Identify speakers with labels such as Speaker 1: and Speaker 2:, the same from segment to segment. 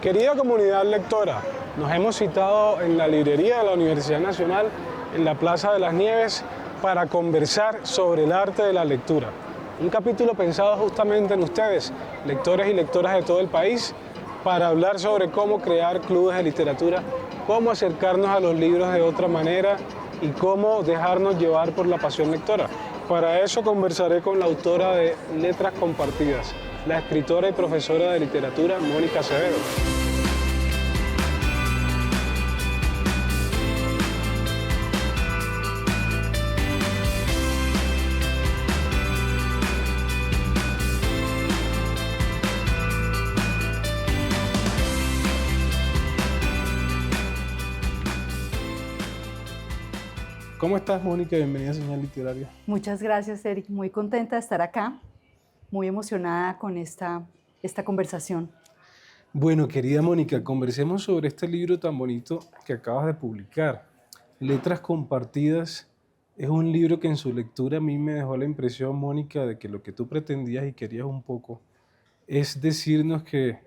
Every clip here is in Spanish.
Speaker 1: Querida comunidad lectora, nos hemos citado en la librería de la Universidad Nacional, en la Plaza de las Nieves, para conversar sobre el arte de la lectura. Un capítulo pensado justamente en ustedes, lectores y lectoras de todo el país, para hablar sobre cómo crear clubes de literatura, cómo acercarnos a los libros de otra manera y cómo dejarnos llevar por la pasión lectora. Para eso conversaré con la autora de Letras Compartidas, la escritora y profesora de literatura Mónica Acevedo. ¿Cómo estás, Mónica? Bienvenida a Señal Literaria.
Speaker 2: Muchas gracias, Eric. Muy contenta de estar acá, muy emocionada con esta conversación.
Speaker 1: Bueno, querida Mónica, conversemos sobre este libro tan bonito que acabas de publicar. Letras Compartidas es un libro que en su lectura a mí me dejó la impresión, Mónica, de que lo que tú pretendías y querías un poco es decirnos que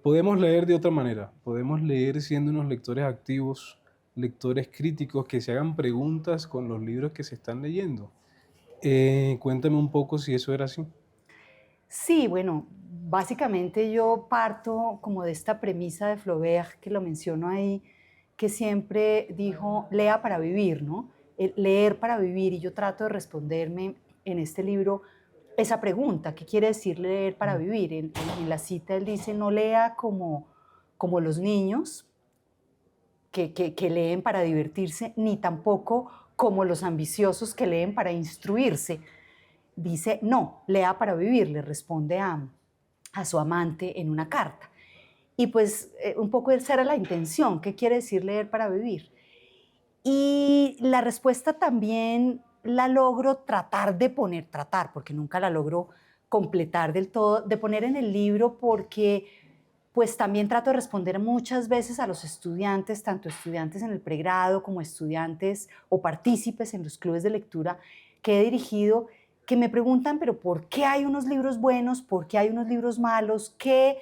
Speaker 1: podemos leer de otra manera, podemos leer siendo unos lectores activos, lectores críticos que se hagan preguntas con los libros que se están leyendo. Cuéntame un poco si eso era así.
Speaker 2: Sí, bueno, básicamente yo parto como de esta premisa de Flaubert, que lo menciono ahí, que siempre dijo, lea para vivir, ¿no? Leer para vivir, y yo trato de responderme en este libro esa pregunta, ¿qué quiere decir leer para vivir? En la cita él dice, no lea como los niños, que leen para divertirse, ni tampoco como los ambiciosos que leen para instruirse. Dice, no, lea para vivir, le responde a su amante en una carta. Y pues un poco esa era la intención, ¿qué quiere decir leer para vivir? Y la respuesta también la logro tratar, porque nunca la logro completar del todo, de poner en el libro, porque pues también trato de responder muchas veces a los estudiantes, tanto estudiantes en el pregrado como estudiantes o partícipes en los clubes de lectura que he dirigido, que me preguntan, pero ¿por qué hay unos libros buenos? ¿Por qué hay unos libros malos? ¿Qué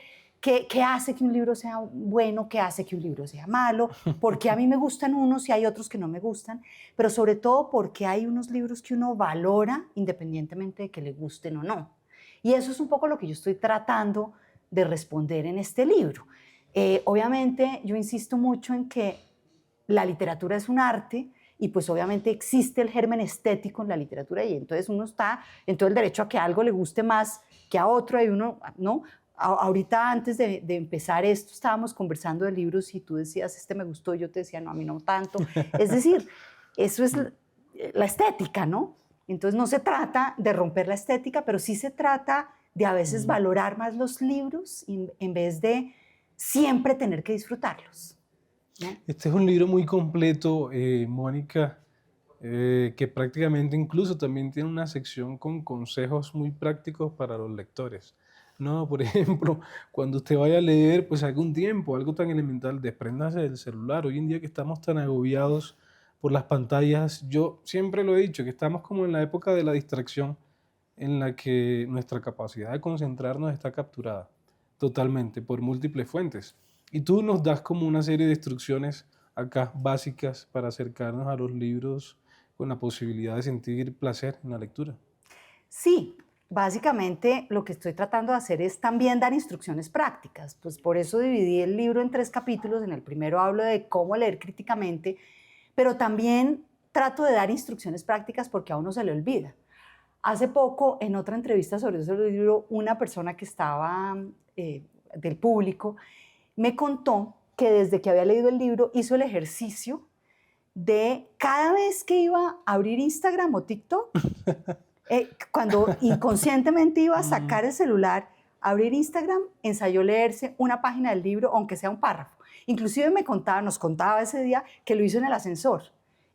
Speaker 2: hace que un libro sea bueno? ¿Qué hace que un libro sea malo? ¿Por qué a mí me gustan unos y hay otros que no me gustan? Pero sobre todo, ¿por qué hay unos libros que uno valora independientemente de que le gusten o no? Y eso es un poco lo que yo estoy tratando de responder en este libro. Obviamente yo insisto mucho en que la literatura es un arte y pues obviamente existe el germen estético en la literatura y entonces uno está en todo el derecho a que algo le guste más que a otro y uno, ¿no? Ahorita antes de empezar esto estábamos conversando de libros y tú decías, este me gustó, y yo te decía, no, a mí no tanto. Es decir, eso es la estética, ¿no? Entonces no se trata de romper la estética, pero sí se trata de a veces valorar más los libros en vez de siempre tener que disfrutarlos, ¿no?
Speaker 1: Este es un libro muy completo, Mónica, que prácticamente incluso también tiene una sección con consejos muy prácticos para los lectores. No, por ejemplo, cuando usted vaya a leer, pues algún tiempo, algo tan elemental, despréndase del celular. Hoy en día que estamos tan agobiados por las pantallas, yo siempre lo he dicho, que estamos como en la época de la distracción, en la que nuestra capacidad de concentrarnos está capturada totalmente por múltiples fuentes. Y tú nos das como una serie de instrucciones acá básicas para acercarnos a los libros con la posibilidad de sentir placer en la lectura.
Speaker 2: Sí, básicamente lo que estoy tratando de hacer es también dar instrucciones prácticas. Pues por eso dividí el libro en 3 capítulos. En el primero hablo de cómo leer críticamente, pero también trato de dar instrucciones prácticas porque a uno se le olvida. Hace poco, en otra entrevista sobre ese libro, una persona que estaba del público me contó que desde que había leído el libro hizo el ejercicio de cada vez que iba a abrir Instagram o TikTok, cuando inconscientemente iba a sacar el celular, abrir Instagram, ensayó leerse una página del libro, aunque sea un párrafo. Inclusive nos contaba ese día que lo hizo en el ascensor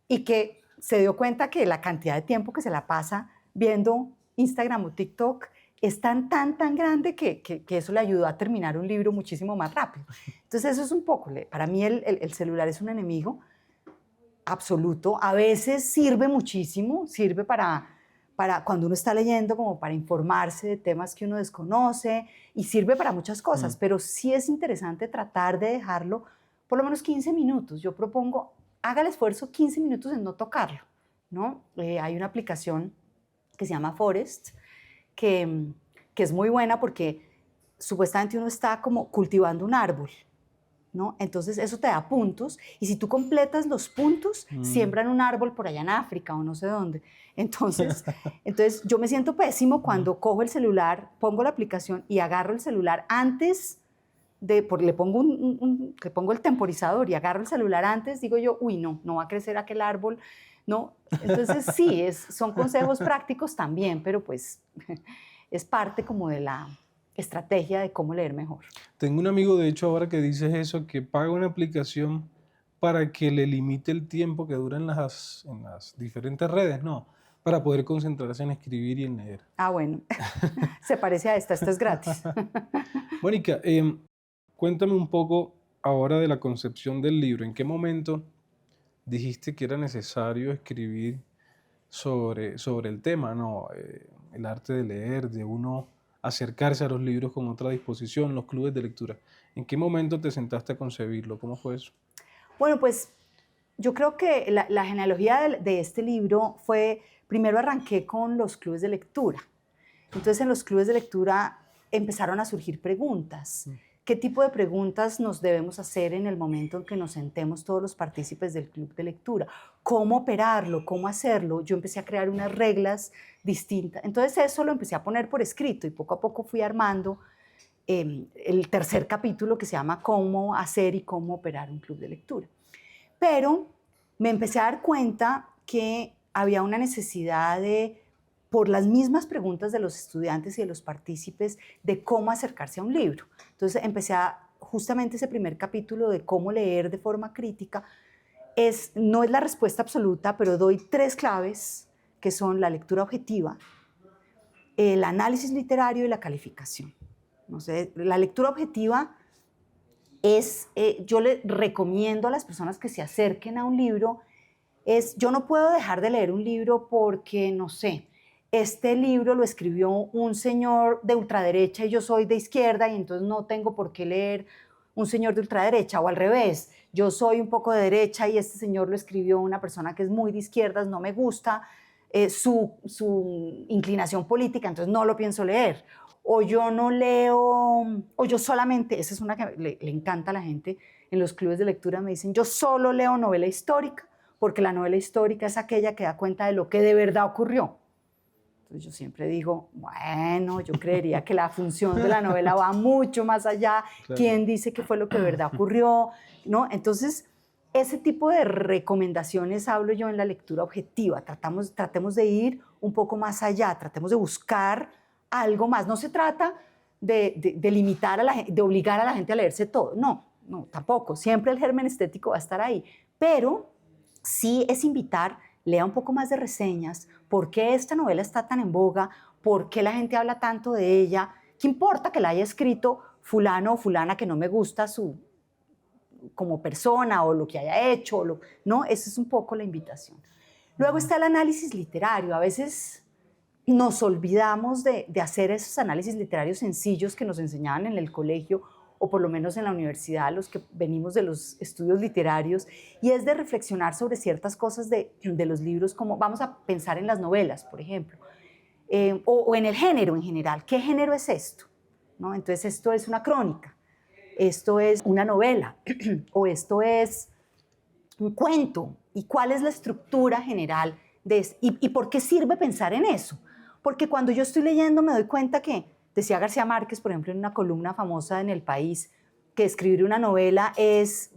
Speaker 2: y que se dio cuenta que la cantidad de tiempo que se la pasa viendo Instagram o TikTok es tan grande que eso le ayudó a terminar un libro muchísimo más rápido. Entonces eso es un poco, para mí el celular es un enemigo absoluto. A veces sirve muchísimo, sirve para para cuando uno está leyendo, como para informarse de temas que uno desconoce, y sirve para muchas cosas, pero sí es interesante tratar de dejarlo por lo menos 15 minutos. Yo propongo, haga el esfuerzo 15 minutos en no tocarlo, ¿no? Hay una aplicación que se llama Forest, que es muy buena porque supuestamente uno está como cultivando un árbol, ¿no? Entonces eso te da puntos, y si tú completas los puntos, siembran un árbol por allá en África o no sé dónde. Entonces yo me siento pésimo cuando cojo el celular, pongo la aplicación y agarro el celular antes le pongo el temporizador y agarro el celular antes, digo yo, uy, no va a crecer aquel árbol, ¿no? Entonces sí, son consejos prácticos también, pero pues es parte como de la estrategia de cómo leer mejor.
Speaker 1: Tengo un amigo, de hecho, ahora que dices eso, que paga una aplicación para que le limite el tiempo que dura en las diferentes redes, ¿no? Para poder concentrarse en escribir y en leer.
Speaker 2: Ah, bueno, se parece a esta es gratis.
Speaker 1: Mónica, cuéntame un poco ahora de la concepción del libro. ¿En qué momento dijiste que era necesario escribir sobre el tema, ¿no? El arte de leer, de uno acercarse a los libros con otra disposición, los clubes de lectura. ¿En qué momento te sentaste a concebirlo? ¿Cómo fue eso?
Speaker 2: Bueno, pues yo creo que la genealogía de este libro fue, primero arranqué con los clubes de lectura. Entonces en los clubes de lectura empezaron a surgir preguntas. ¿Qué tipo de preguntas nos debemos hacer en el momento en que nos sentemos todos los partícipes del club de lectura? ¿Cómo operarlo? ¿Cómo hacerlo? Yo empecé a crear unas reglas distintas. Entonces eso lo empecé a poner por escrito y poco a poco fui armando el tercer capítulo, que se llama Cómo hacer y cómo operar un club de lectura. Pero me empecé a dar cuenta que había una necesidad por las mismas preguntas de los estudiantes y de los partícipes, de cómo acercarse a un libro. Entonces empecé justamente ese primer capítulo de cómo leer de forma crítica. No es la respuesta absoluta, pero doy 3 claves, que son la lectura objetiva, el análisis literario y la calificación. No sé, la lectura objetiva yo le recomiendo a las personas que se acerquen a un libro, yo no puedo dejar de leer un libro porque, no sé, este libro lo escribió un señor de ultraderecha y yo soy de izquierda y entonces no tengo por qué leer un señor de ultraderecha, o al revés, yo soy un poco de derecha y este señor lo escribió una persona que es muy de izquierdas, no me gusta su inclinación política, entonces no lo pienso leer. O yo no leo, o yo solamente, esa es una que le encanta a la gente en los clubes de lectura, me dicen, yo solo leo novela histórica, porque la novela histórica es aquella que da cuenta de lo que de verdad ocurrió. Entonces yo siempre digo, bueno, yo creería que la función de la novela va mucho más allá. Claro. ¿Quién dice que fue lo que de verdad ocurrió? ¿No? Entonces, ese tipo de recomendaciones hablo yo en la lectura objetiva. Tratemos de ir un poco más allá, tratemos de buscar algo más. No se trata de limitar a la gente, de obligar a la gente a leerse todo. No, tampoco. Siempre el germen estético va a estar ahí. Pero sí es invitar, lea un poco más de reseñas, por qué esta novela está tan en boga, por qué la gente habla tanto de ella, qué importa que la haya escrito fulano o fulana que no me gusta como persona o lo que haya hecho, ¿no? Esa es un poco la invitación. Luego está el análisis literario. A veces nos olvidamos de hacer esos análisis literarios sencillos que nos enseñaban en el colegio o por lo menos en la universidad, los que venimos de los estudios literarios, y es de reflexionar sobre ciertas cosas de los libros, como vamos a pensar en las novelas, por ejemplo, o en el género en general. ¿Qué género es esto? ¿No? Entonces esto es una crónica, esto es una novela, o esto es un cuento, y cuál es la estructura general de esto, y por qué sirve pensar en eso. Porque cuando yo estoy leyendo me doy cuenta que, decía García Márquez, por ejemplo, en una columna famosa en El País, que escribir una novela es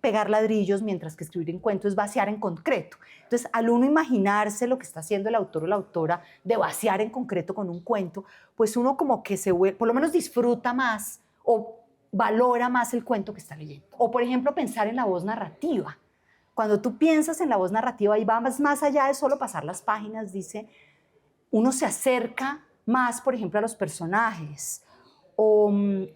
Speaker 2: pegar ladrillos, mientras que escribir un cuento es vaciar en concreto. Entonces, al uno imaginarse lo que está haciendo el autor o la autora de vaciar en concreto con un cuento, pues uno como que por lo menos disfruta más o valora más el cuento que está leyendo. O, por ejemplo, pensar en la voz narrativa. Cuando tú piensas en la voz narrativa y vas más allá de solo pasar las páginas, dice, uno se acerca más, por ejemplo, a los personajes o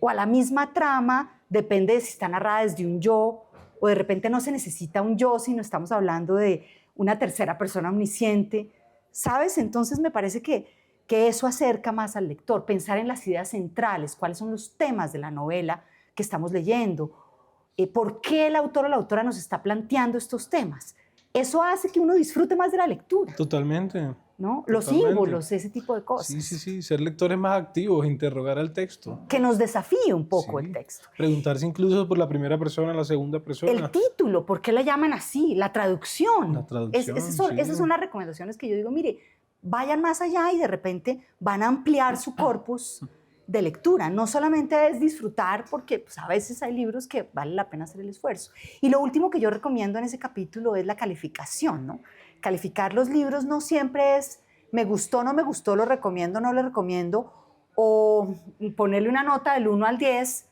Speaker 2: a la misma trama, depende de si está narrada desde un yo o de repente no se necesita un yo, sino estamos hablando de una tercera persona omnisciente, ¿sabes? Entonces me parece que eso acerca más al lector, pensar en las ideas centrales, cuáles son los temas de la novela que estamos leyendo, por qué el autor o la autora nos está planteando estos temas. Eso hace que uno disfrute más de la lectura,
Speaker 1: Totalmente.
Speaker 2: ¿no? Los
Speaker 1: Totalmente.
Speaker 2: símbolos, ese tipo de cosas.
Speaker 1: Sí, sí, sí, ser lectores más activos, interrogar al texto.
Speaker 2: Que nos desafíe un poco
Speaker 1: Sí.
Speaker 2: el texto.
Speaker 1: Preguntarse incluso por la primera persona, la segunda persona.
Speaker 2: El título, ¿por qué la llaman así? La traducción.
Speaker 1: La traducción,
Speaker 2: Esas son las recomendaciones que yo digo, mire, vayan más allá y de repente van a ampliar su corpus de lectura. No solamente es disfrutar, porque pues, a veces hay libros que vale la pena hacer el esfuerzo. Y lo último que yo recomiendo en ese capítulo es la calificación, ¿no? Calificar los libros no siempre es me gustó, no me gustó, lo recomiendo, no lo recomiendo, o ponerle una nota del 1 al 10,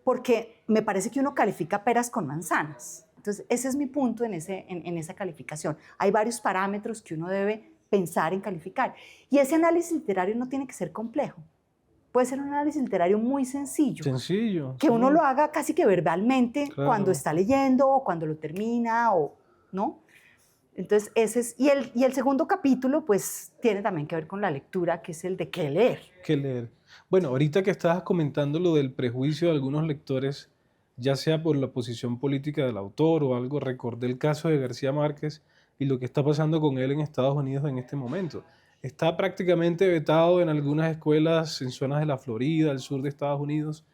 Speaker 2: porque me parece que uno califica peras con manzanas. Entonces, ese es mi punto en esa calificación. Hay varios parámetros que uno debe pensar en calificar. Y ese análisis literario no tiene que ser complejo. Puede ser un análisis literario muy sencillo.
Speaker 1: Sencillo.
Speaker 2: Que uno lo haga casi que verbalmente cuando
Speaker 1: Claro.
Speaker 2: está leyendo o cuando lo termina, ¿no? Entonces, ese es, y el segundo capítulo, pues, tiene también que ver con la lectura, que es el de qué leer.
Speaker 1: ¿Qué leer? Bueno, ahorita que estabas comentando lo del prejuicio de algunos lectores, ya sea por la posición política del autor o algo, recordé el caso de García Márquez y lo que está pasando con él en Estados Unidos en este momento. Está prácticamente vetado en algunas escuelas en zonas de la Florida, al sur de Estados Unidos,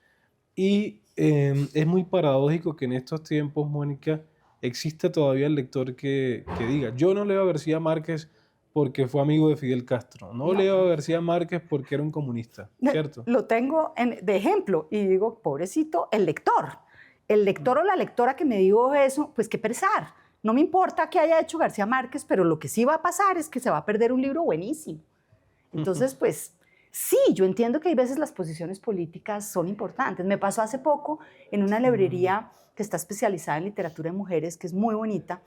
Speaker 1: y es muy paradójico que en estos tiempos, Mónica, exista todavía el lector que diga, yo no leo a García Márquez porque fue amigo de Fidel Castro, no leo a García Márquez porque era un comunista, ¿cierto?
Speaker 2: Lo tengo de ejemplo y digo, pobrecito, el lector o la lectora que me dijo eso, pues qué pesar. No me importa qué haya hecho García Márquez, pero lo que sí va a pasar es que se va a perder un libro buenísimo. Entonces, pues sí, yo entiendo que hay veces las posiciones políticas son importantes. Me pasó hace poco en una librería que está especializada en literatura de mujeres, que es muy bonita,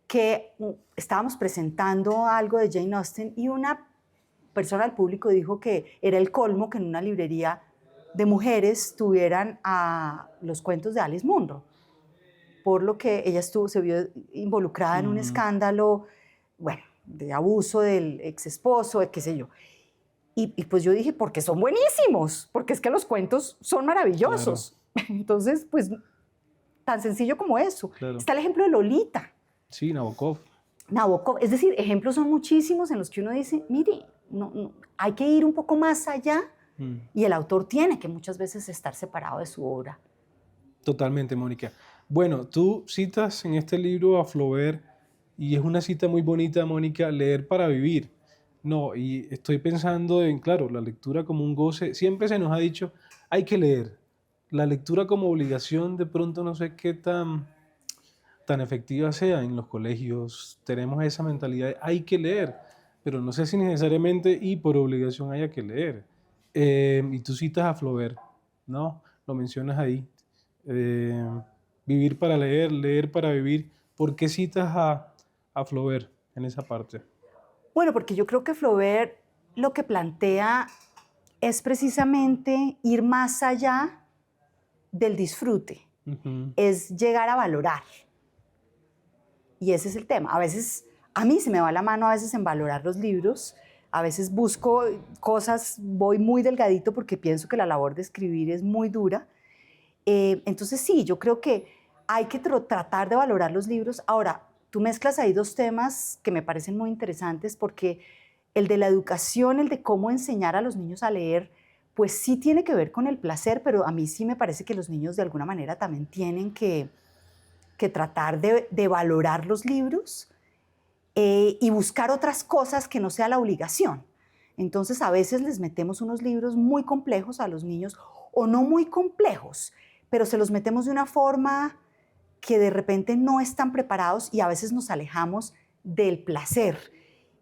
Speaker 2: que estábamos presentando algo de Jane Austen y una persona del público dijo que era el colmo que en una librería de mujeres tuvieran a los cuentos de Alice Munro, por lo que ella se vio involucrada en un escándalo, bueno, de abuso del ex esposo, qué sé yo. Y pues yo dije, porque son buenísimos, porque es que los cuentos son maravillosos. Claro. Entonces, pues, tan sencillo como eso. Claro. Está el ejemplo de Lolita.
Speaker 1: Sí, Nabokov.
Speaker 2: Nabokov, es decir, ejemplos son muchísimos en los que uno dice, mire, no, hay que ir un poco más allá y el autor tiene que muchas veces estar separado de su obra.
Speaker 1: Totalmente, Mónica. Bueno, tú citas en este libro a Flaubert y es una cita muy bonita, Mónica, leer para vivir. No, y estoy pensando en, claro, la lectura como un goce. Siempre se nos ha dicho, hay que leer. La lectura como obligación, de pronto no sé qué tan efectiva sea en los colegios. Tenemos esa mentalidad de hay que leer, pero no sé si necesariamente y por obligación haya que leer. Y tú citas a Flaubert, ¿no? Lo mencionas ahí. Vivir para leer, leer para vivir. ¿Por qué citas a Flaubert en esa parte?
Speaker 2: Bueno, porque yo creo que Flaubert lo que plantea es precisamente ir más allá del disfrute, es llegar a valorar. Y ese es el tema. A veces, a mí se me va la mano a veces en valorar los libros, a veces busco cosas, voy muy delgadito porque pienso que la labor de escribir es muy dura. Entonces sí, yo creo que hay que tratar de valorar los libros. Ahora, tú mezclas ahí dos temas que me parecen muy interesantes porque el de la educación, el de cómo enseñar a los niños a leer, pues sí tiene que ver con el placer, pero a mí sí me parece que los niños de alguna manera también tienen que tratar de valorar los libros y buscar otras cosas que no sea la obligación. Entonces a veces les metemos unos libros muy complejos a los niños o no muy complejos, pero se los metemos de una forma que de repente no están preparados y a veces nos alejamos del placer.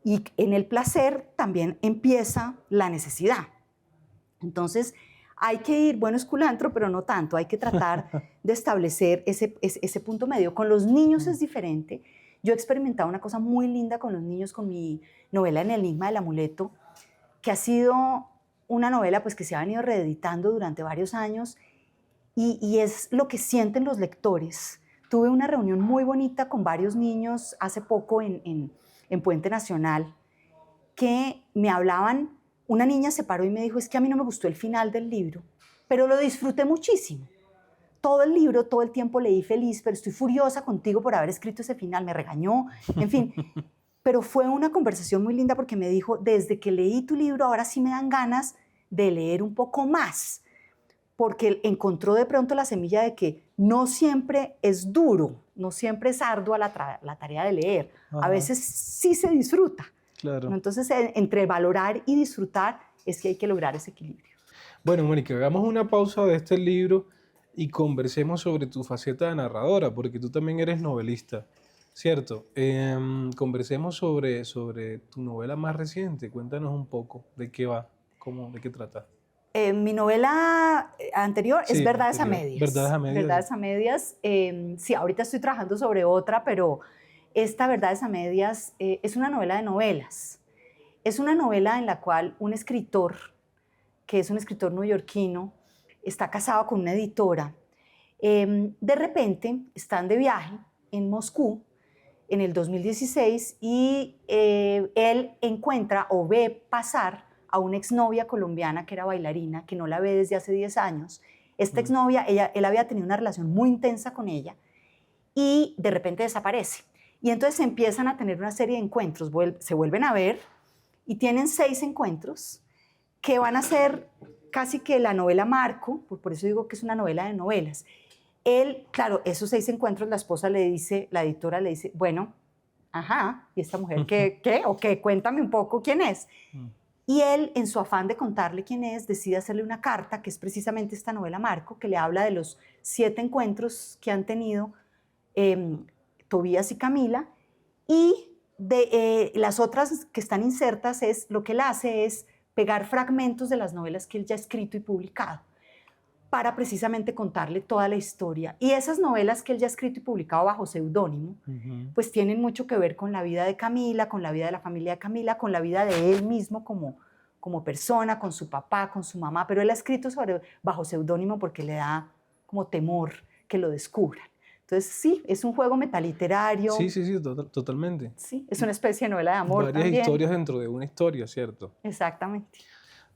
Speaker 2: Y en el placer también empieza la necesidad. Entonces hay que ir, bueno, es culantro, pero no tanto, hay que tratar de establecer ese punto medio. Con los niños es diferente. Yo he experimentado una cosa muy linda con los niños, con mi novela En el enigma del amuleto, que ha sido una novela pues, que se ha venido reeditando durante varios años y es lo que sienten los lectores. Tuve una reunión muy bonita con varios niños hace poco en Puente Nacional que me hablaban, una niña se paró y me dijo, es que a mí no me gustó el final del libro, pero lo disfruté muchísimo. Todo el libro, todo el tiempo leí feliz, pero estoy furiosa contigo por haber escrito ese final, me regañó, en fin. Pero fue una conversación muy linda porque me dijo, desde que leí tu libro, ahora sí me dan ganas de leer un poco más, porque encontró de pronto la semilla de que no siempre es duro, no siempre es ardua la tarea de leer.
Speaker 1: Ajá.
Speaker 2: A veces sí se disfruta.
Speaker 1: Claro.
Speaker 2: ¿No? Entonces, entre valorar y disfrutar es que hay que lograr ese equilibrio.
Speaker 1: Bueno, Mónica, hagamos una pausa de este libro y conversemos sobre tu faceta de narradora, porque tú también eres novelista, ¿cierto? Conversemos sobre tu novela más reciente. Cuéntanos un poco de qué va, de qué trata.
Speaker 2: Mi novela anterior
Speaker 1: Sí,
Speaker 2: es Verdades a
Speaker 1: anterior.
Speaker 2: Medias.
Speaker 1: Verdades a Medias.
Speaker 2: Verdades a Medias. Sí, ahorita estoy trabajando sobre otra, pero esta Verdades a Medias es una novela de novelas. Es una novela en la cual un escritor, que es un escritor neoyorquino, está casado con una editora. De repente están de viaje en Moscú en el 2016 y él encuentra o ve pasar a una exnovia colombiana que era bailarina, que no la ve desde hace 10 años. Esta exnovia, él había tenido una relación muy intensa con ella y de repente desaparece. Y entonces empiezan a tener una serie de encuentros, se vuelven a ver y tienen 6 encuentros que van a ser casi que la novela marco, por eso digo que es una novela de novelas. Él, claro, esos 6 encuentros, la esposa le dice, la editora le dice, bueno, ajá, ¿y esta mujer qué? ¿O qué? Cuéntame un poco quién es. Y él, en su afán de contarle quién es, decide hacerle una carta, que es precisamente esta novela marco, que le habla de los 7 encuentros que han tenido Tobías y Camila, y de las otras que están insertas, lo que él hace es pegar fragmentos de las novelas que él ya ha escrito y publicado, para precisamente contarle toda la historia. Y esas novelas que él ya ha escrito y publicado bajo seudónimo, pues tienen mucho que ver con la vida de Camila, con la vida de la familia de Camila, con la vida de él mismo como persona, con su papá, con su mamá, pero él ha escrito bajo seudónimo porque le da como temor que lo descubran. Entonces sí, es un juego metaliterario.
Speaker 1: Sí, totalmente.
Speaker 2: Sí, es una especie de novela de amor
Speaker 1: Varias
Speaker 2: también.
Speaker 1: historias dentro de una historia, ¿cierto?
Speaker 2: Exactamente.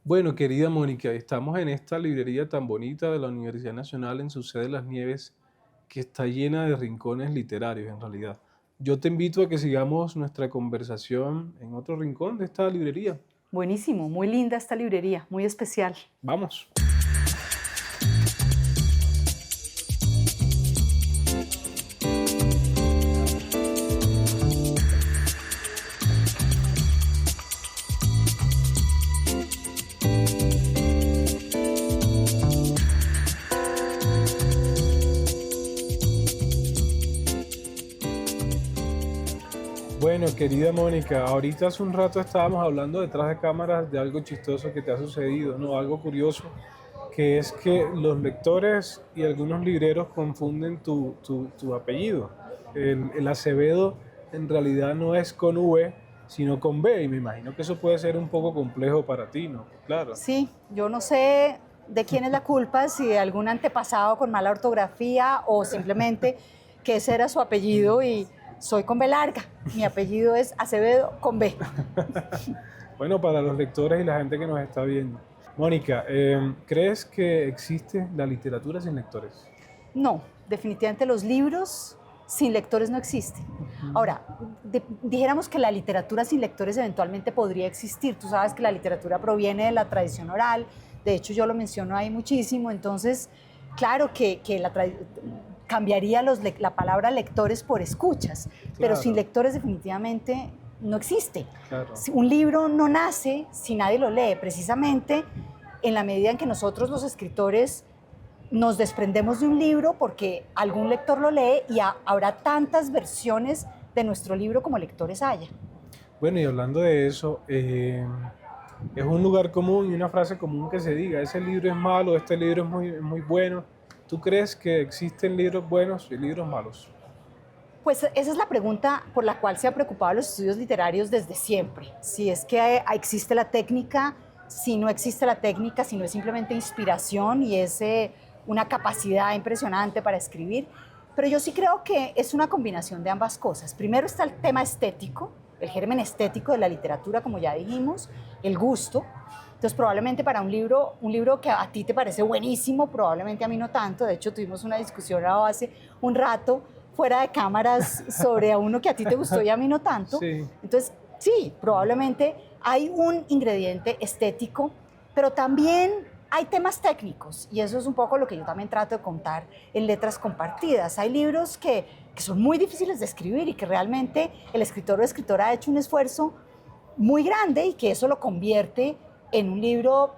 Speaker 1: Bueno, querida Mónica, estamos en esta librería tan bonita de la Universidad Nacional en su sede Las Nieves, que está llena de rincones literarios en realidad. Yo te invito a que sigamos nuestra conversación en otro rincón de esta librería.
Speaker 2: Buenísimo, muy linda esta librería, muy especial.
Speaker 1: Vamos. Bueno, querida Mónica, ahorita hace un rato estábamos hablando detrás de cámaras de algo chistoso que te ha sucedido, ¿no? Algo curioso, que es que los lectores y algunos libreros confunden tu apellido. El Acevedo en realidad no es con V, sino con B, y me imagino que eso puede ser un poco complejo para ti, ¿no? Claro.
Speaker 2: Sí, yo no sé de quién es la culpa, si de algún antepasado con mala ortografía o simplemente que ese era su apellido y soy con B larga. Mi apellido es Acevedo con B.
Speaker 1: Bueno, para los lectores y la gente que nos está viendo. Mónica, ¿crees que existe la literatura sin lectores?
Speaker 2: No, definitivamente los libros sin lectores no existen. Ahora, dijéramos que la literatura sin lectores eventualmente podría existir. Tú sabes que la literatura proviene de la tradición oral, de hecho yo lo menciono ahí muchísimo, entonces claro que cambiaría la palabra lectores por escuchas, pero sin lectores definitivamente no existe.
Speaker 1: Claro.
Speaker 2: Un libro no nace si nadie lo lee, precisamente en la medida en que nosotros los escritores nos desprendemos de un libro porque algún lector lo lee y habrá tantas versiones de nuestro libro como lectores haya.
Speaker 1: Bueno, y hablando de eso, es un lugar común y una frase común que se diga, ese libro es malo, este libro es muy bueno. ¿Tú crees que existen libros buenos y libros malos?
Speaker 2: Pues esa es la pregunta por la cual se han preocupado los estudios literarios desde siempre. Si es que existe la técnica, si no existe la técnica, si no es simplemente inspiración y es una capacidad impresionante para escribir. Pero yo sí creo que es una combinación de ambas cosas. Primero está el tema estético, el germen estético de la literatura, como ya dijimos, el gusto. Entonces, probablemente para un libro que a ti te parece buenísimo, probablemente a mí no tanto. De hecho, tuvimos una discusión hace un rato fuera de cámaras sobre a uno que a ti te gustó y a mí no tanto.
Speaker 1: Sí.
Speaker 2: Entonces, sí, probablemente hay un ingrediente estético, pero también hay temas técnicos, y eso es un poco lo que yo también trato de contar en Letras Compartidas. Hay libros que son muy difíciles de escribir y que realmente el escritor o escritora ha hecho un esfuerzo muy grande y que eso lo convierte en un libro,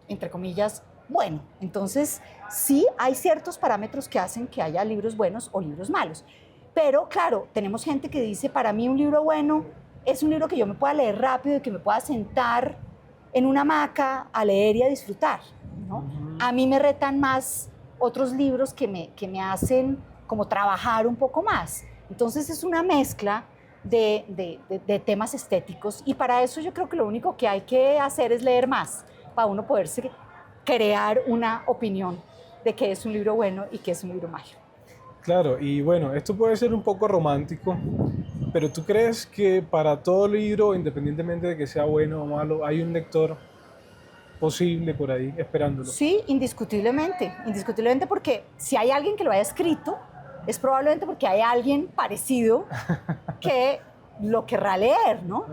Speaker 2: entre comillas, bueno. Entonces, sí hay ciertos parámetros que hacen que haya libros buenos o libros malos. Pero, claro, tenemos gente que dice, para mí un libro bueno es un libro que yo me pueda leer rápido y que me pueda sentar en una hamaca a leer y a disfrutar, ¿no? A mí me retan más otros libros que me hacen como trabajar un poco más. Entonces es una mezcla de temas estéticos, y para eso yo creo que lo único que hay que hacer es leer más, para uno poderse crear una opinión de qué es un libro bueno y qué es un libro malo.
Speaker 1: Claro, y bueno, esto puede ser un poco romántico, pero ¿tú crees que para todo libro, independientemente de que sea bueno o malo, hay un lector posible por ahí esperándolo?
Speaker 2: Sí, indiscutiblemente, indiscutiblemente, porque si hay alguien que lo haya escrito, es probablemente porque hay alguien parecido que lo querrá leer, ¿no?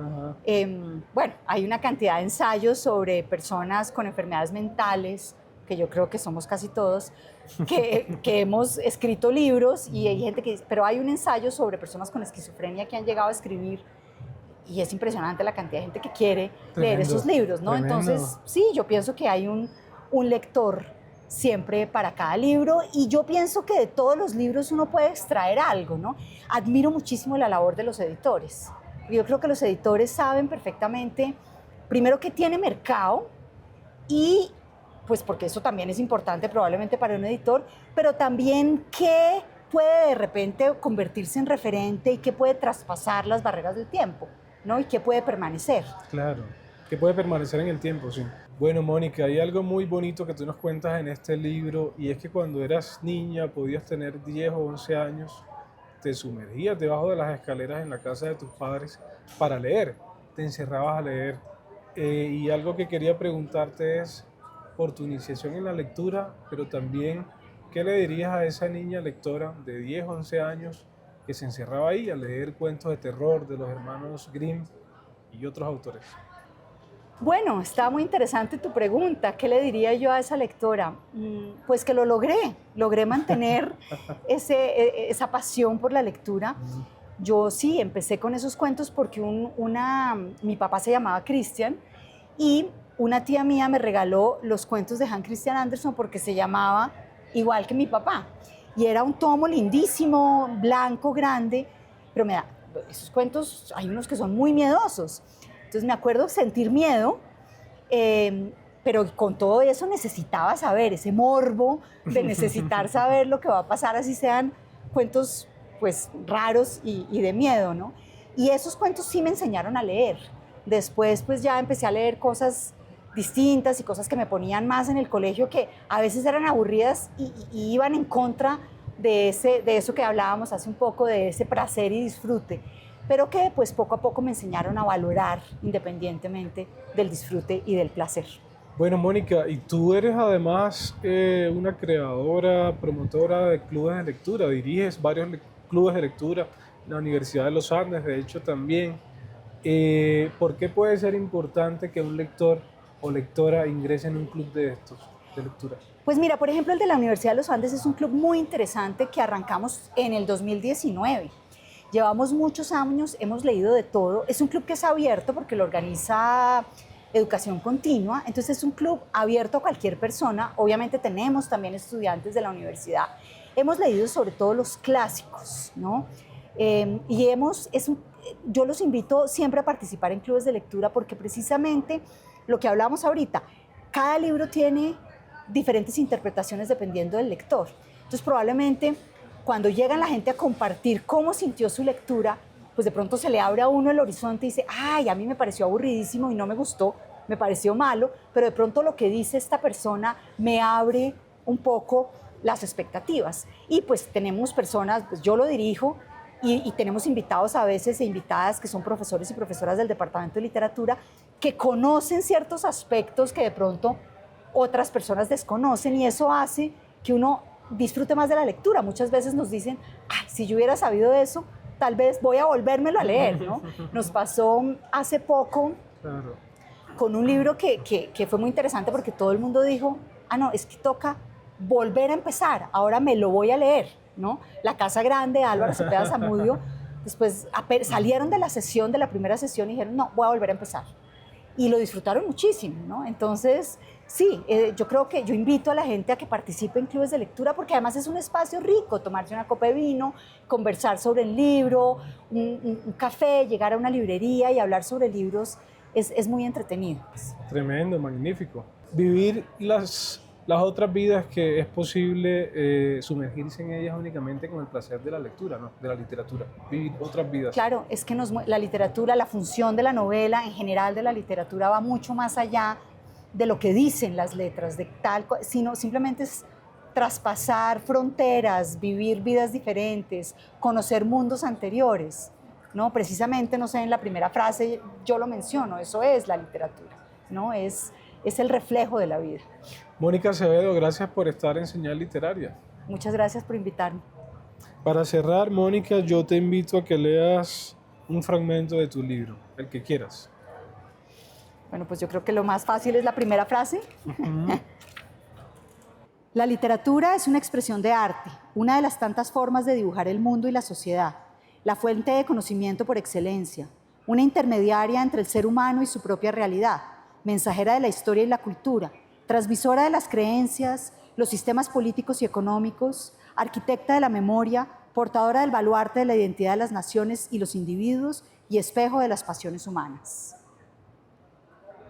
Speaker 2: Bueno, hay una cantidad de ensayos sobre personas con enfermedades mentales, que yo creo que somos casi todos, que hemos escrito libros, y hay gente que dice, pero hay un ensayo sobre personas con esquizofrenia que han llegado a escribir, y es impresionante la cantidad de gente que quiere leer esos libros, ¿no?
Speaker 1: Tremendo.
Speaker 2: Entonces, sí, yo pienso que hay un lector siempre para cada libro, y yo pienso que de todos los libros uno puede extraer algo, ¿no? Admiro muchísimo la labor de los editores. Yo creo que los editores saben perfectamente, primero, que tiene mercado, y pues porque eso también es importante probablemente para un editor, pero también que puede de repente convertirse en referente y que puede traspasar las barreras del tiempo, ¿no? Y que puede permanecer.
Speaker 1: Claro, que puede permanecer en el tiempo, sí. Bueno, Mónica, hay algo muy bonito que tú nos cuentas en este libro, y es que cuando eras niña, podías tener 10 o 11 años, te sumergías debajo de las escaleras en la casa de tus padres para leer, te encerrabas a leer. Y algo que quería preguntarte es por tu iniciación en la lectura, pero también, ¿qué le dirías a esa niña lectora de 10 o 11 años que se encerraba ahí a leer cuentos de terror de los hermanos Grimm y otros autores?
Speaker 2: Bueno, está muy interesante tu pregunta. ¿Qué le diría yo a esa lectora? Pues que lo logré mantener esa pasión por la lectura. Yo sí, empecé con esos cuentos porque mi papá se llamaba Christian, y una tía mía me regaló los cuentos de Hans Christian Andersen porque se llamaba igual que mi papá. Y era un tomo lindísimo, blanco, grande, pero esos cuentos, hay unos que son muy miedosos. Entonces me acuerdo sentir miedo, pero con todo eso necesitaba saber, ese morbo de necesitar saber lo que va a pasar, así sean cuentos pues raros y de miedo, ¿no? Y esos cuentos sí me enseñaron a leer. Después pues ya empecé a leer cosas distintas y cosas que me ponían más en el colegio, que a veces eran aburridas y iban en contra de eso que hablábamos hace un poco, de ese placer y disfrute, pero que pues poco a poco me enseñaron a valorar independientemente del disfrute y del placer.
Speaker 1: Bueno, Mónica, y tú eres además una creadora, promotora de clubes de lectura, diriges varios clubes de lectura en la Universidad de los Andes, de hecho también. ¿Por qué puede ser importante que un lector o lectora ingrese en un club de estos, de lectura?
Speaker 2: Pues mira, por ejemplo, el de la Universidad de los Andes es un club muy interesante que arrancamos en el 2019. Llevamos muchos años, hemos leído de todo. Es un club que es abierto porque lo organiza Educación Continua, entonces es un club abierto a cualquier persona. Obviamente tenemos también estudiantes de la universidad. Hemos leído sobre todo los clásicos, ¿no? Yo los invito siempre a participar en clubes de lectura porque precisamente lo que hablamos ahorita, cada libro tiene diferentes interpretaciones dependiendo del lector. Entonces probablemente cuando llega la gente a compartir cómo sintió su lectura, pues de pronto se le abre a uno el horizonte y dice, ay, a mí me pareció aburridísimo y no me gustó, me pareció malo, pero de pronto lo que dice esta persona me abre un poco las expectativas. Y pues tenemos personas, pues yo lo dirijo, y tenemos invitados a veces e invitadas que son profesores y profesoras del Departamento de Literatura que conocen ciertos aspectos que de pronto otras personas desconocen y eso hace que uno disfrute más de la lectura. Muchas veces nos dicen, ay, si yo hubiera sabido eso, tal vez voy a volvérmelo a leer, ¿no? Nos pasó hace poco con un libro que fue muy interesante porque todo el mundo dijo, ah, no, es que toca volver a empezar, ahora me lo voy a leer, ¿no? La Casa Grande, Álvaro Cepeda Zamudio, después salieron de la sesión, de la primera sesión y dijeron, no, voy a volver a empezar. Y lo disfrutaron muchísimo, ¿no? Entonces, sí, yo creo que yo invito a la gente a que participe en clubes de lectura porque además es un espacio rico, tomarse una copa de vino, conversar sobre el libro, un café, llegar a una librería y hablar sobre libros es muy entretenido.
Speaker 1: Tremendo, magnífico. Vivir las otras vidas que es posible sumergirse en ellas únicamente con el placer de la lectura, ¿no? De la literatura, vivir otras vidas.
Speaker 2: Claro, es que la literatura, la función de la novela, en general de la literatura, va mucho más allá de lo que dicen las letras, sino simplemente es traspasar fronteras, vivir vidas diferentes, conocer mundos anteriores, ¿no? Precisamente, no sé, en la primera frase yo lo menciono, eso es la literatura, ¿no? Es el reflejo de la vida.
Speaker 1: Mónica Acevedo, gracias por estar en Señal Literaria.
Speaker 2: Muchas gracias por invitarme.
Speaker 1: Para cerrar, Mónica, yo te invito a que leas un fragmento de tu libro, el que quieras.
Speaker 2: Bueno, pues yo creo que lo más fácil es la primera frase. La literatura es una expresión de arte, una de las tantas formas de dibujar el mundo y la sociedad, la fuente de conocimiento por excelencia, una intermediaria entre el ser humano y su propia realidad, mensajera de la historia y la cultura, transmisora de las creencias, los sistemas políticos y económicos, arquitecta de la memoria, portadora del baluarte de la identidad de las naciones y los individuos y espejo de las pasiones humanas.